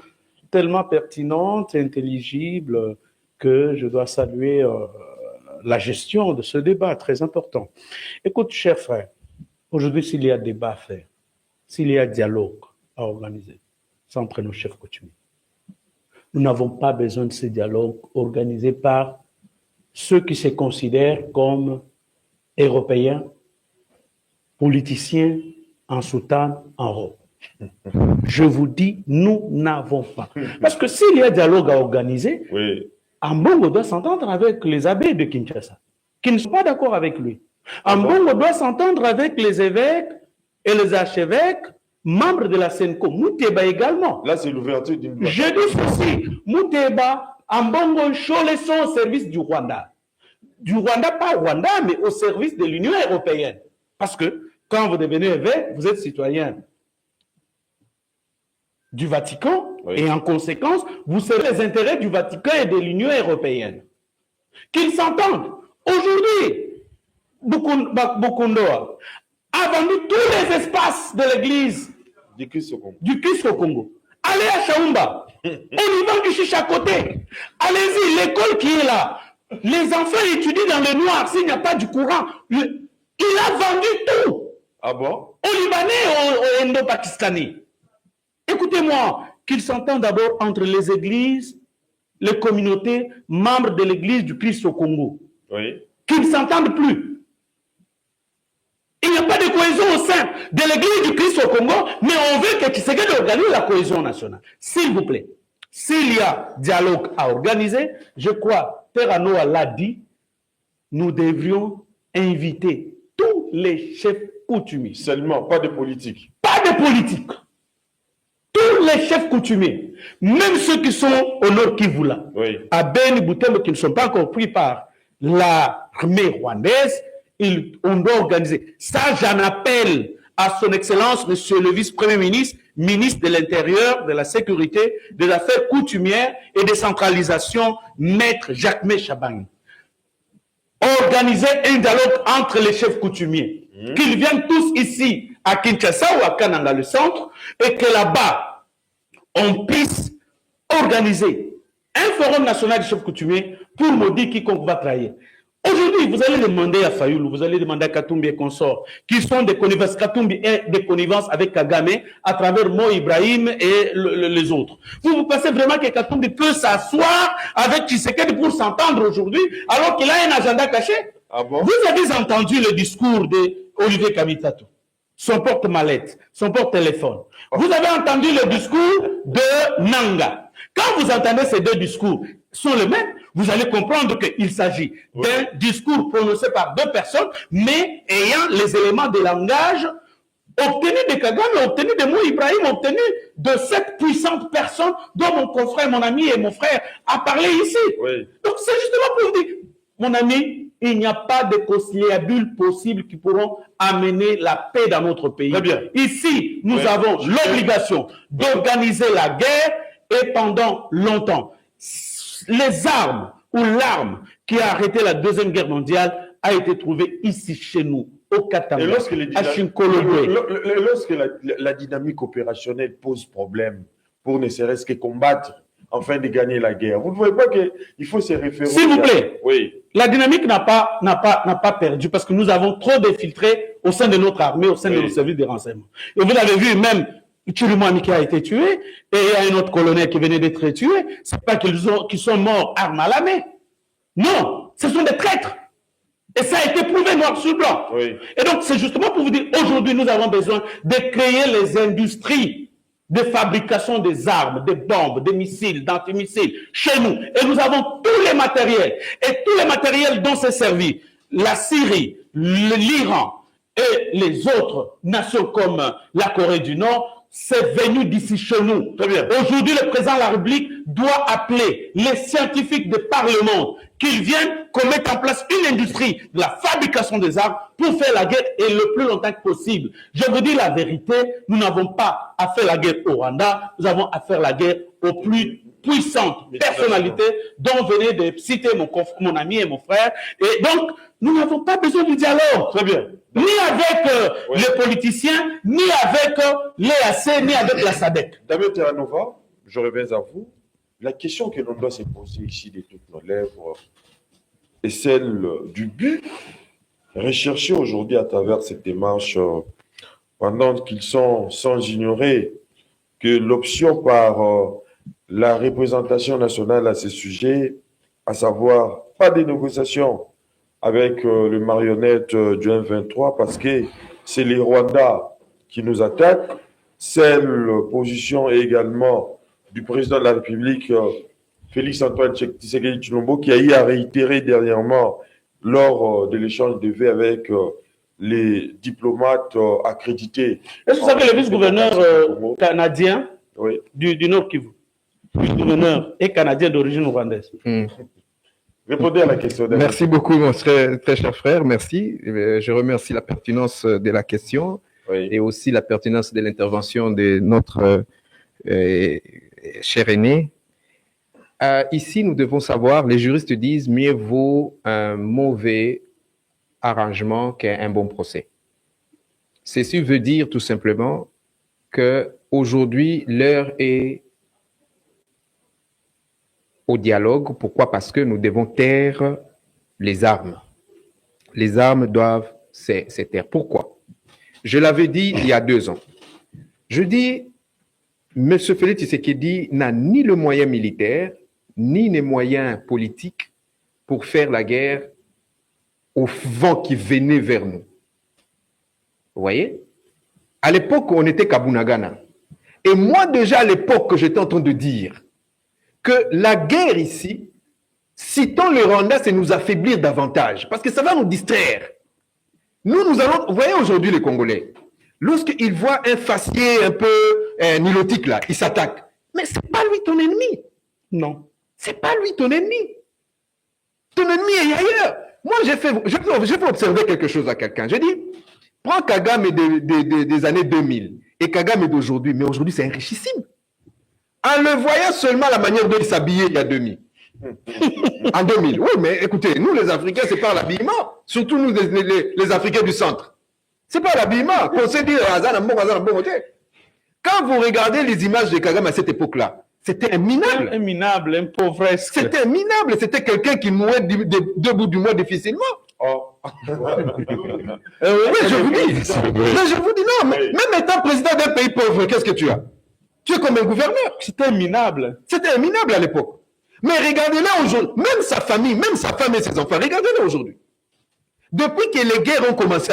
tellement pertinentes, intelligibles, que je dois saluer la gestion de ce débat très important. Écoute, chers frères, aujourd'hui, s'il y a débat à faire, s'il y a dialogue à organiser, c'est entre nos chefs coutumiers. Nous n'avons pas besoin de ce dialogue organisé par ceux qui se considèrent comme européens, politiciens en soutane, en robe. Je vous dis, nous n'avons pas. Parce que s'il y a dialogue à organiser, oui, Ambongo doit s'entendre avec les abbés de Kinshasa, qui ne sont pas d'accord avec lui. Ambongo doit s'entendre avec les évêques et les archevêques, membres de la Senko. Mouteba également. Là, c'est l'ouverture d'une... Je dis ceci, Mouteba, Ambongo, Cholé sont au service du Rwanda. Du Rwanda, pas Rwanda, mais au service de l'Union européenne. Parce que quand vous devenez évêque, vous êtes citoyen du Vatican, oui, et en conséquence, vous serez les intérêts du Vatican et de l'Union européenne. Qu'ils s'entendent. Aujourd'hui, Bukundoa a vendu tous les espaces de l'église du Christ au Congo. Allez à Chaumba, on y vend du chicha à côté. Allez-y, l'école qui est là. Les enfants étudient dans le noir s'il n'y a pas du courant. Il a vendu tout. Ah bon? Aux Libanais et aux Indo-Pakistanais. Écoutez-moi, qu'ils s'entendent d'abord entre les églises, les communautés, membres de l'église du Christ au Congo. Oui. Qu'ils ne s'entendent plus. Il n'y a pas de cohésion au sein de l'église du Christ au Congo, mais on veut que Tshisekedi organise la cohésion nationale. S'il vous plaît, s'il y a dialogue à organiser, je crois, Terra Nova l'a dit, nous devrions inviter tous tous les chefs coutumiers. Seulement, pas de politique. Pas de politique. Tous les chefs coutumiers, même ceux qui sont au nord Kivu, là, Oui. à Beni, Butembo, qui ne sont pas encore pris par l'armée rwandaise, on doit organiser. Ça, j'en appelle à son Excellence, Monsieur le Vice-Premier ministre, ministre de l'Intérieur, de la Sécurité, des Affaires coutumières et décentralisation, Maître Jacques Chabang. Organiser un dialogue entre les chefs coutumiers, qu'ils viennent tous ici à Kinshasa ou à Kananga, le centre, et que là-bas, on puisse organiser un forum national des chefs coutumiers pour maudire quiconque va trahir. Aujourd'hui, vous allez demander à Fayoulou, vous allez demander à Katumbi et consorts, qui sont des connivences, Katumbi est des connivences avec Kagame à travers Mo Ibrahim et les autres. Vous pensez vraiment que Katumbi peut s'asseoir avec Tshisekedi pour s'entendre aujourd'hui alors qu'il a un agenda caché? Ah bon? Vous avez entendu le discours d'Olivier Kamitatou, son porte-mallette, son porte-téléphone. Vous avez entendu le discours de Nanga. Quand vous entendez ces deux discours, sont les mêmes, vous allez comprendre qu'il s'agit d'un discours prononcé par deux personnes, mais ayant les éléments de langage obtenus de Kagame, obtenus de Mo Ibrahim, obtenus de cette puissante personne dont mon confrère, mon ami et mon frère a parlé ici. Oui. Donc c'est justement pour vous dire, mon ami, il n'y a pas de conciliabules possibles qui pourront amener la paix dans notre pays. Très bien. Ici, nous avons l'obligation d'organiser la guerre et pendant longtemps. Les armes ou l'arme qui a arrêté la Deuxième Guerre mondiale a été trouvée ici chez nous, au Katanga, Et lorsque, à Chinkolobwe. lorsque la dynamique opérationnelle pose problème pour ne serait-ce que combattre afin de gagner la guerre, vous ne voyez pas qu'il faut se référer. S'il vous plaît, oui. la dynamique n'a pas perdu parce que nous avons trop d'infiltrés au sein de notre armée, au sein de nos services de renseignement. Et vous l'avez vu, même Tchourimouami qui a été tué, et il y a un autre colonel qui venait d'être tué. Ce n'est pas qu'ils sont morts armes à la main. Non, ce sont des traîtres. Et ça a été prouvé noir sur blanc. Oui. Et donc, c'est justement pour vous dire, aujourd'hui, nous avons besoin de créer les industries de fabrication des armes, des bombes, des missiles, d'antimissiles chez nous. Et nous avons tous les matériels. Et tous les matériels dont s'est servi la Syrie, l'Iran et les autres nations comme la Corée du Nord, c'est venu d'ici chez nous. Très bien. Aujourd'hui, le président de la République doit appeler les scientifiques de par le monde qu'ils viennent qu'on mette en place une industrie de la fabrication des armes pour faire la guerre et le plus longtemps que possible. Je vous dis la vérité, nous n'avons pas à faire la guerre au Rwanda, nous avons à faire la guerre aux plus puissantes personnalités dont venait de citer mon ami et mon frère. Et donc, nous n'avons pas besoin du dialogue. Très bien. Ni avec les politiciens, ni avec l'EAC, ni avec la SADC. Damien Terranova, je reviens à vous. La question que l'on doit se poser ici de toutes nos lèvres est celle du but recherché aujourd'hui à travers cette démarche, pendant qu'ils sont sans ignorer que l'option par la représentation nationale à ce sujet, à savoir pas de négociations avec le marionnette du M23 parce que c'est les Rwandais qui nous attaquent. Celle position est également du président de la République, Félix-Antoine Tshisekedi Tshilombo, qui a eu à réitérer dernièrement lors de l'échange de vues avec les diplomates accrédités. Est-ce que vous savez le vice-gouverneur canadien du Nord Kivu? Le vice-gouverneur est canadien d'origine rwandaise. Répondez à la question. Merci beaucoup, mon très cher frère. Merci. Je remercie la pertinence de la question et aussi la pertinence de l'intervention de notre cher aîné. Ici, nous devons savoir, les juristes disent, mieux vaut un mauvais arrangement qu'un bon procès. Ceci veut dire tout simplement qu'aujourd'hui, l'heure est au dialogue. Pourquoi? Parce que nous devons taire les armes. Les armes doivent se taire. Pourquoi? Je l'avais dit il y a 2 ans. Je dis, M. Félix Tshisekedi n'a ni le moyen militaire, ni les moyens politiques pour faire la guerre au vent qui venait vers nous. Vous voyez? À l'époque, on était qu'à Bunagana. Et moi, déjà à l'époque, j'étais en train de dire que la guerre ici, citant le Rwanda, c'est nous affaiblir davantage, parce que ça va nous distraire. Nous allons, vous voyez aujourd'hui les Congolais, lorsqu'ils voient un faciès un peu nilotique là, ils s'attaquent. Mais c'est pas lui ton ennemi. Non. C'est pas lui ton ennemi. Ton ennemi est ailleurs. Moi, je vais observer quelque chose à quelqu'un. Je dis, prends Kagame des années 2000 et Kagame d'aujourd'hui, mais aujourd'hui c'est enrichissime. En le voyant seulement la manière dont il s'habillait il y a 2000. En 2000. Oui, mais écoutez, nous les Africains, c'est par l'habillement. Surtout nous les Africains du centre. C'est par l'habillement qu'on sait dire quand vous regardez les images de Kagame à cette époque-là, c'était un minable. Un minable, un pauvresque. C'était un minable. C'était quelqu'un qui mourait debout du mois difficilement. Oh. Oui, je vous dis. Mais je vous dis, non, mais même étant président d'un pays pauvre, qu'est-ce que tu as? Tu es comme un gouverneur. C'était un minable. C'était un minable à l'époque. Mais regardez-le aujourd'hui. Même sa famille, même sa femme et ses enfants, regardez-le aujourd'hui. Depuis que les guerres ont commencé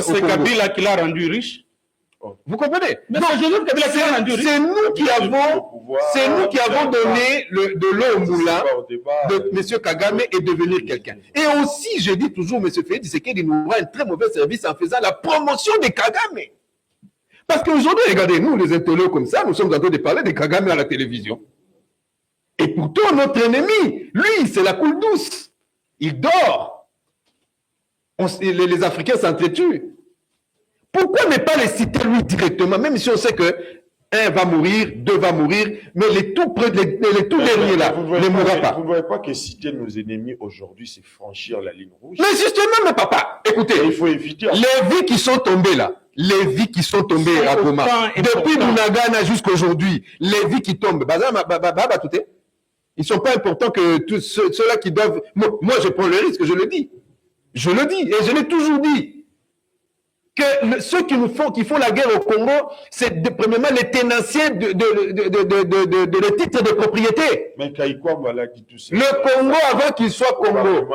c'est Kabila qui l'a rendu riche. Vous comprenez? Mais c'est nous qui avons donné de l'eau au moulin de M. Kagame et devenir quelqu'un. Et aussi, je dis toujours, M. Félix Tshisekedi nous rend un très mauvais service en faisant la promotion de Kagame. Parce qu'aujourd'hui, regardez, nous, les intellectuels comme ça, nous sommes en train de parler de Kagame à la télévision. Et pourtant, notre ennemi, lui, c'est la coule douce. Il dort. Les Africains s'entretuent. Pourquoi ne pas les citer lui directement, même si on sait que un va mourir, deux va mourir, mais les tout derniers là ne mourra pas. Vous ne voyez pas que citer nos ennemis aujourd'hui, c'est franchir la ligne rouge. Mais justement, mes papas, écoutez, il faut éviter. Les vies qui sont tombées là, les vies qui sont tombées à Goma, depuis Bunagana jusqu'aujourd'hui, les vies qui tombent, ils ne sont pas importants que tous ceux-là qui doivent. Moi, je prends le risque, je le dis. Je le dis, et je l'ai toujours dit. Que ceux qui font la guerre au Congo, c'est premièrement les tenanciers de titres de propriété. Mais Kaikwamba l'a dit tout ça. Le Congo, avant qu'il soit Congo,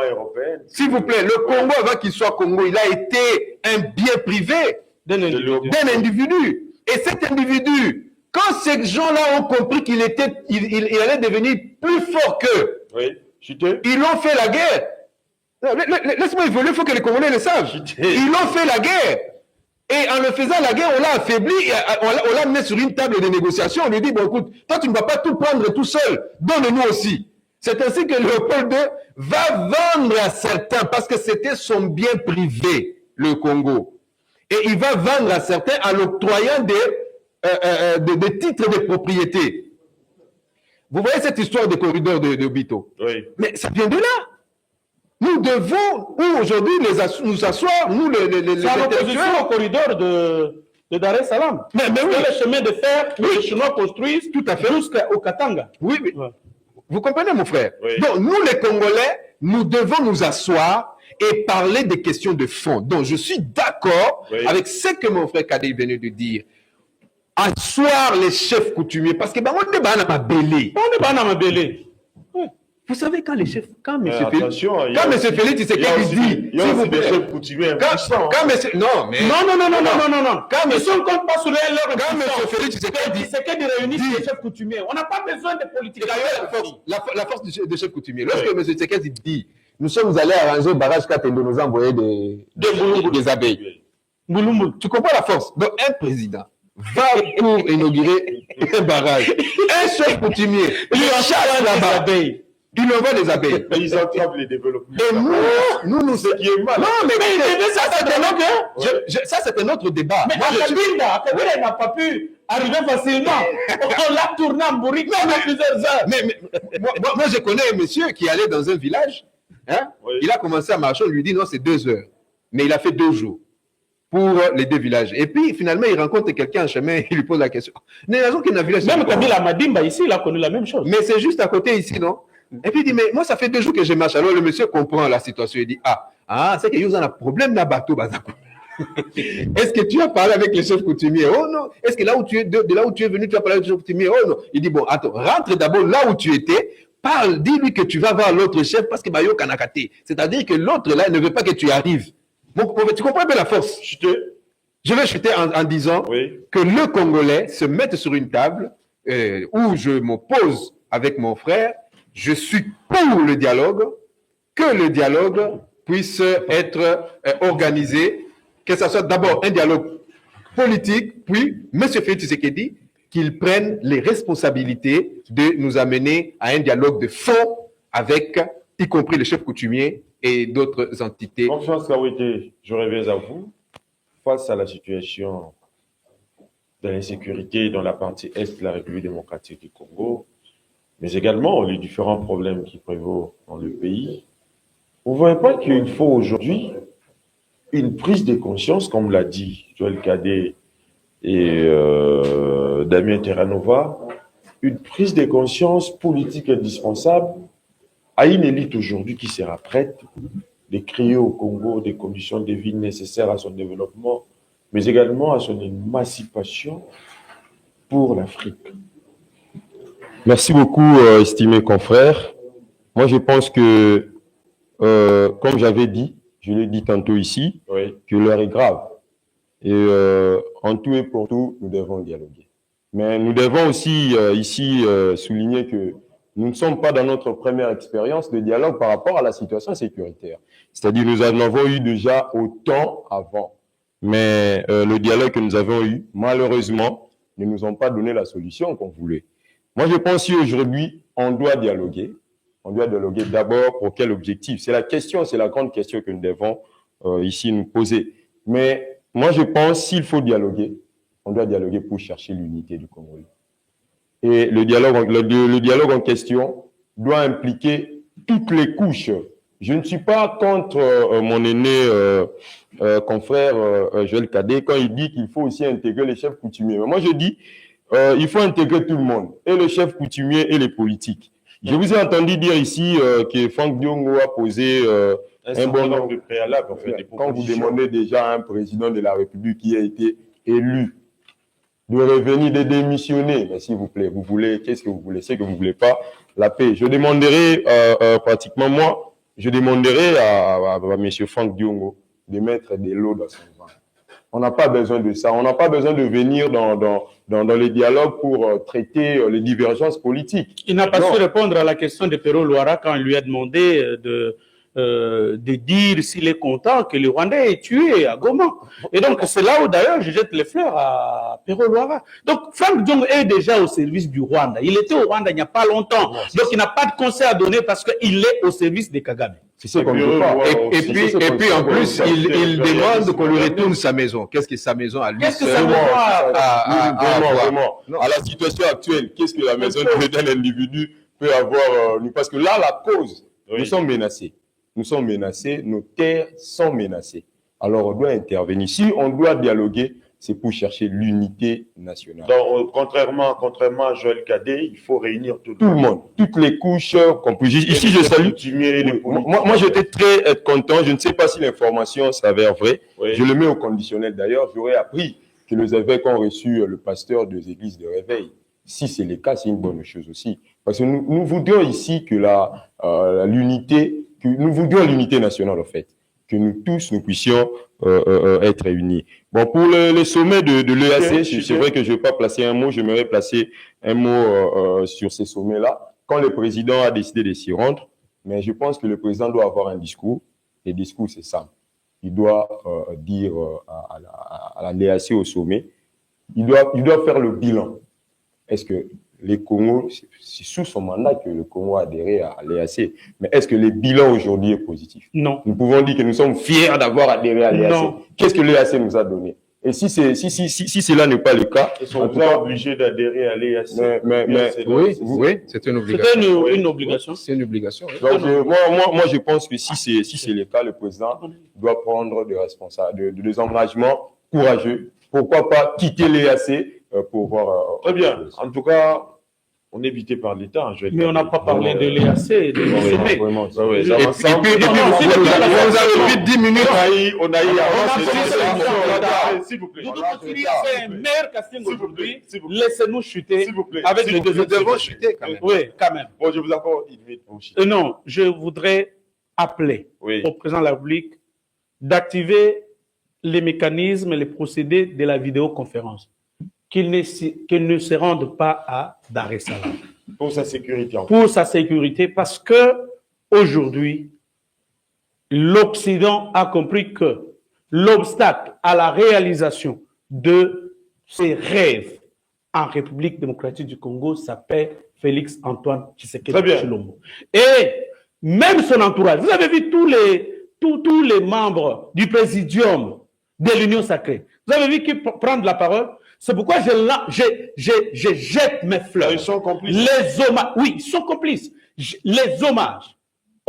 s'il vous plaît, le Congo, avant qu'il soit Congo, il a été un bien privé d'un individu. Et cet individu, quand ces gens-là ont compris qu'il allait devenir plus fort qu'eux, ils ont fait la guerre. Laisse-moi évoluer, il faut que les Congolais le savent. Ils ont fait la guerre. Et en le faisant la guerre, on l'a affaibli, on l'a amené sur une table de négociation. On lui dit, bon écoute, toi tu ne vas pas tout prendre tout seul, donne-nous aussi. C'est ainsi que Léopold II va vendre à certains, parce que c'était son bien privé, le Congo. Et il va vendre à certains en octroyant des titres de propriété. Vous voyez cette histoire des corridors de Bito? Oui. Mais ça vient de là. Nous devons, aujourd'hui, nous asseoir, nous les opposition au corridor de Dar es Salaam. Mais oui. Le chemin de fer que les Chinois construisent tout à fait jusqu'au Katanga. Oui, oui. Ouais. Vous comprenez, mon frère? Oui. Donc, nous, les Congolais, nous devons nous asseoir et parler des questions de fond. Donc, je suis d'accord avec ce que mon frère Kadé venait de dire. Asseoir les chefs coutumiers, parce que on est pas ma belé. Vous savez, quand les chefs, quand M. Félix Tshisekedi dit, il y a aussi des chefs coutumiers impuissants. Non, mais Quand ils sont compte pas sur leur quand M. Félix Tshisekedi réunit les chefs coutumiers, on n'a pas besoin de politique. La force des chefs coutumiers. Lorsque M. Tshisekedi dit, nous sommes allés arranger le barrage 4 et de nous envoyer des abeilles. Tu comprends la force? Donc, un président va pour inaugurer un barrage. Un chef coutumier, il chasse là-bas. Il envoie des abeilles. Ils entravent les développements. Et nous, ce qui est mal. Non, mais ça, c'est un autre débat. Mais Kabila n'a pas pu arriver facilement. On l'a tourné en bourrique pendant plusieurs heures. Mais moi, je connais un monsieur qui allait dans un village. Hein? Oui. Il a commencé à marcher, on lui dit non, c'est 2 heures. Mais il a fait 2 jours pour les 2 villages. Et puis, finalement, il rencontre quelqu'un en chemin, il lui pose la question. Même Kabila Madimba, ici, il a connu la même chose. Mais c'est juste à côté ici, non? Et puis il dit, mais moi, ça fait 2 jours que je marche. Alors le monsieur comprend la situation. Il dit, c'est qu'il y a un problème dans le bateau. Est-ce que tu as parlé avec les chefs coutumiers? Oh non. Est-ce que là où tu es, de là où tu es venu, tu as parlé avec les chefs coutumiers? Oh non. Il dit, bon, attends, rentre d'abord là où tu étais. Parle, dis-lui que tu vas voir l'autre chef parce que Bayo Kanakate. C'est-à-dire que l'autre là ne veut pas que tu arrives. Donc, tu comprends un peu la force? Je vais chuter en disant que le Congolais se mette sur une table où je m'oppose avec mon frère. Je suis pour le dialogue, que le dialogue puisse être organisé, que ce soit d'abord un dialogue politique, puis M. Félix Tshisekedi, qu'il prenne les responsabilités de nous amener à un dialogue de fond avec, y compris les chefs coutumiers et d'autres entités. Confiance Kawete, je reviens à vous. Face à la situation de l'insécurité dans la partie est de la République démocratique du Congo, mais également les différents problèmes qui prévaut dans le pays, vous ne voyez pas qu'il faut aujourd'hui une prise de conscience, comme l'a dit Joël Cadet et Damien Terranova, une prise de conscience politique indispensable à une élite aujourd'hui qui sera prête de créer au Congo des conditions de vie nécessaires à son développement, mais également à son émancipation pour l'Afrique. Merci beaucoup, estimé confrère. Moi, je pense que, comme j'avais dit, je l'ai dit tantôt ici, oui, que l'heure est grave. Et en tout et pour tout, nous devons dialoguer. Mais nous devons aussi ici souligner que nous ne sommes pas dans notre première expérience de dialogue par rapport à la situation sécuritaire. C'est-à-dire nous en avons eu déjà autant avant. Mais le dialogue que nous avons eu, malheureusement, ne nous ont pas donné la solution qu'on voulait. Moi, je pense qu'aujourd'hui, on doit dialoguer. On doit dialoguer d'abord pour quel objectif? C'est la question, c'est la grande question que nous devons ici nous poser. Mais moi, je pense s'il faut dialoguer, on doit dialoguer pour chercher l'unité du Congo. Et le dialogue en question doit impliquer toutes les couches. Je ne suis pas contre mon aîné confrère Joël Cadet quand il dit qu'il faut aussi intégrer les chefs coutumiers. Mais moi, je dis il faut intégrer tout le monde, et les chefs coutumiers et les politiques. Je vous ai entendu dire ici que Franck Diongo a posé un bon nombre de préalables. En fait, quand vous demandez déjà à un président de la République qui a été élu de revenir, de démissionner, mais s'il vous plaît, vous voulez, qu'est-ce que vous voulez? C'est que vous ne voulez pas la paix. Je demanderai pratiquement, moi, je demanderai à M. Franck Diongo de mettre de l'eau dans son vin. On n'a pas besoin de ça. On n'a pas besoin de venir dans les dialogues pour traiter les divergences politiques. Il n'a pas su répondre à la question de Pero Luara quand il lui a demandé de dire s'il est content que le Rwandais est tué à Goma. Et donc, c'est là où d'ailleurs je jette les fleurs à Pero Luara. Donc, Franck Diongo est déjà au service du Rwanda. Il était au Rwanda il n'y a pas longtemps. Donc, il n'a pas de conseil à donner parce qu'il est au service des Kagame. C'est ce qu'on ne veut pas. Et puis, en plus, il demande qu'on lui retourne sa maison. Qu'est-ce que sa maison a lui? Qu'est-ce que ça vraiment, à la situation actuelle, qu'est-ce que la maison d'un individu peut avoir? Parce que là, la cause, nous sommes menacés. Nous sommes menacés, nos terres sont menacées. Alors, on doit intervenir. Si on doit dialoguer, c'est pour chercher l'unité nationale. Donc, contrairement à Joël Cadet, il faut réunir tout le monde, toutes les couches. Ici, je salue. Moi, j'étais très content. Je ne sais pas si l'information s'avère vraie. Oui. Je le mets au conditionnel d'ailleurs. J'aurais appris que les évêques ont reçu le pasteur des églises de réveil. Si c'est le cas, c'est une bonne chose aussi. Parce que nous voudrions ici que l'unité, nous voudrions l'unité nationale, en fait. Que nous tous, nous puissions être réunis. Bon, pour le sommet de l'EAC, c'est vrai que je ne vais pas placer un mot, j'aimerais placer un mot sur ces sommets-là. Quand le président a décidé de s'y rendre, mais je pense que le président doit avoir un discours. Et le discours, c'est simple. Il doit dire à la l'EAC au sommet, il doit faire le bilan. Est-ce que les Congos, c'est sous son mandat que le Congo a adhéré à l'EAC. Mais est-ce que le bilan aujourd'hui est positif? Non. Nous pouvons dire que nous sommes fiers d'avoir adhéré à l'EAC. Qu'est-ce que l'EAC nous a donné? Et si cela n'est pas le cas, ils sont pas obligés d'adhérer à l'EAC. Oui, c'est une obligation. C'est une obligation. C'est une obligation. Oui. Donc, moi, je pense que si c'est le cas, le président doit prendre des engagements courageux. Pourquoi pas quitter l'EAC pour voir. Très bien. En tout cas, on est évité par l'État. Mais on n'a pas parlé de l'EAC, de l'OCB. Et puis, vous avez pris 10 minutes. On a eu S'il vous plaît. C'est un maire casting aujourd'hui. Laissez-nous chuter avec les deux. Nous devons chuter quand même. Oui, quand même. Bon, je vous accorde une minute pour chuter. Non, je voudrais appeler au président de la République d'activer les mécanismes et les procédés de la vidéoconférence. Qu'il ne se rende pas à Dar es Salaam. Pour sa sécurité. Pour sa sécurité, parce que aujourd'hui, l'Occident a compris que l'obstacle à la réalisation de ses rêves en République démocratique du Congo s'appelle Félix Antoine Tshisekedi Tshilombo. Et même son entourage, vous avez vu tous les membres du présidium de l'Union sacrée, vous avez vu qui prennent la parole. C'est pourquoi je jette mes fleurs. Ils sont complices. Les hommages, oui, ils sont complices. Les hommages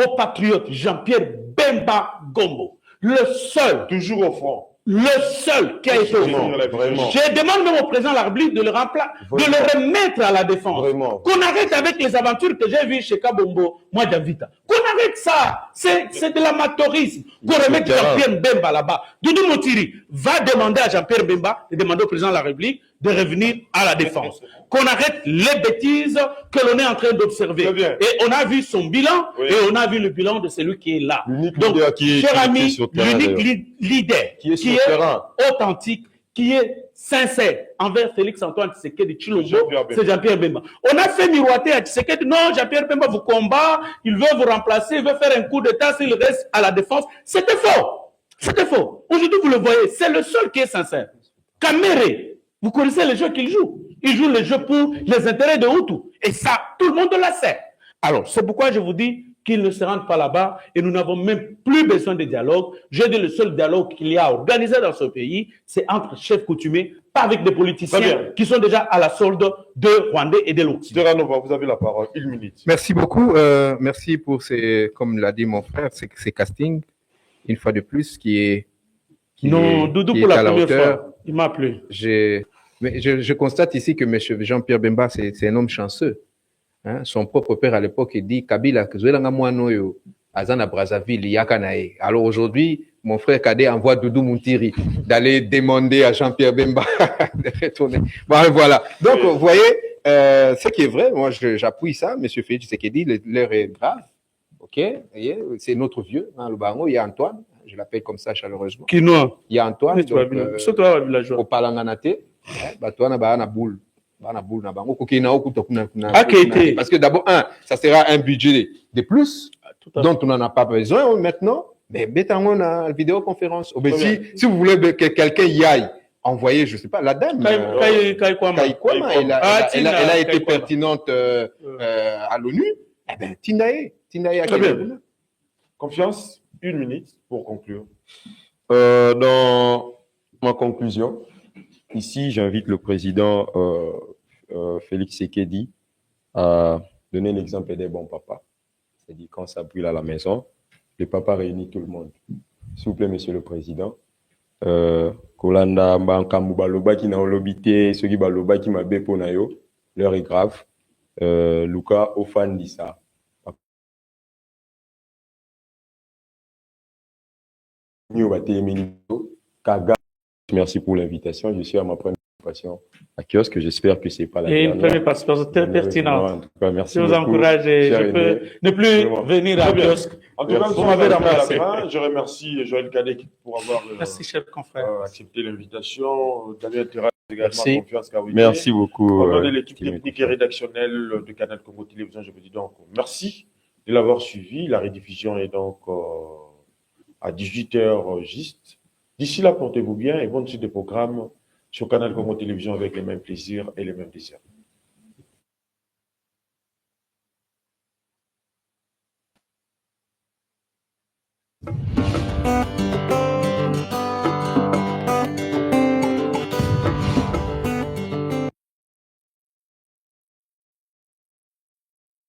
au patriote Jean-Pierre Bemba Gombo, le seul, toujours au front, le seul qui a été au front. Je demande même au président de la République de le remplacer, de le remettre à la défense. Qu'on arrête avec les aventures que j'ai vues chez Kabombo, moi Davita. Qu'on arrête ça. C'est de l'amateurisme. Qu'on remette Jean-Pierre Bemba là-bas. Doudou Motiri va demander à Jean-Pierre Bemba de demander au président de la République de revenir à la défense. Qu'on arrête les bêtises que l'on est en train d'observer. Et on a vu son bilan, et on a vu le bilan de celui qui est là. Donc, cher ami, l'unique leader qui est authentique, qui est sincère envers Félix Antoine Tshisekedi Tshilombo, c'est Jean-Pierre Bemba. On a fait miroiter à Tshisekedi, non, Jean-Pierre Bemba vous combat, il veut vous remplacer, il veut faire un coup d'état s'il reste à la défense. C'était faux. C'était faux. Aujourd'hui, vous le voyez, c'est le seul qui est sincère. Kamere, vous connaissez le jeu qu'il joue. Il joue le jeu pour les intérêts de Hutu. Et ça, tout le monde le sait. Alors, c'est pourquoi je vous dis qu'ils ne se rendent pas là-bas et nous n'avons même plus besoin de dialogue. Je dis le seul dialogue qu'il y a organisé dans ce pays, c'est entre chefs coutumiers, pas avec des politiciens qui sont déjà à la solde de Rwandais et de l'Occident. Vous avez la parole, 1 minute. Merci beaucoup. Merci pour ces, comme l'a dit mon frère, ces castings, une fois de plus, Doudou, pour la première fois, il m'a plu. Je constate ici que M. Jean-Pierre Bemba, c'est un homme chanceux. Hein? Son propre père à l'époque, il dit Kabila, Azana Brazzaville, Yakanae. Alors aujourd'hui, mon frère Kadé envoie Doudou Moutiri d'aller demander à Jean-Pierre Bemba de retourner. Bon, voilà. Donc, vous voyez, ce qui est vrai, moi j'appuie ça, M. Félix Tshisekedi, l'heure est grave. Ok, c'est notre vieux, hein, le baron, il y a Antoine, je l'appelle comme ça chaleureusement. Kinois. Il y a Antoine, donc, au Palanganate, Batoana Bahana Boule. Parce que d'abord, ça sera un budget de plus dont on n'en a pas besoin maintenant. Mais mettons la vidéoconférence. Si vous voulez que quelqu'un y aille, envoyez, je ne sais pas, la dame. Kaikwama, elle a été pertinente à l'ONU. Eh bien, Tindae à quel Confiance, 1 minute pour conclure. Dans ma conclusion, ici, j'invite le président Félix Tshisekedi à donner l'exemple des bons papas. C'est-à-dire, quand ça brûle à la maison, les papas réunissent tout le monde. S'il vous plaît, monsieur le président, Kolanda, Mbankamu, Baloba, qui n'a olobité, ceux qui Baloba, qui m'a bépo na yo, l'heure est grave. Luka, Ofan dit ça. Merci pour l'invitation. Je suis à ma première participation à kiosque. J'espère que c'est pas la dernière. Une première participation très pertinente. En tout cas, merci je vous beaucoup, encourage et je peux ne plus venir à kiosque. En tout cas, vous m'avez remplacé. Je remercie Joël Kadé pour avoir merci, cher confrère. Accepté l'invitation. Daniel Terra également confiance qu'a merci beaucoup. Au nom de l'équipe technique et rédactionnelle de Canal Congo Télévision, je vous dis donc merci de l'avoir suivi. La rediffusion est donc à 18h juste. D'ici là, portez-vous bien et bonne suite des programmes sur Canal Congo Télévision avec les mêmes plaisirs et les mêmes désirs.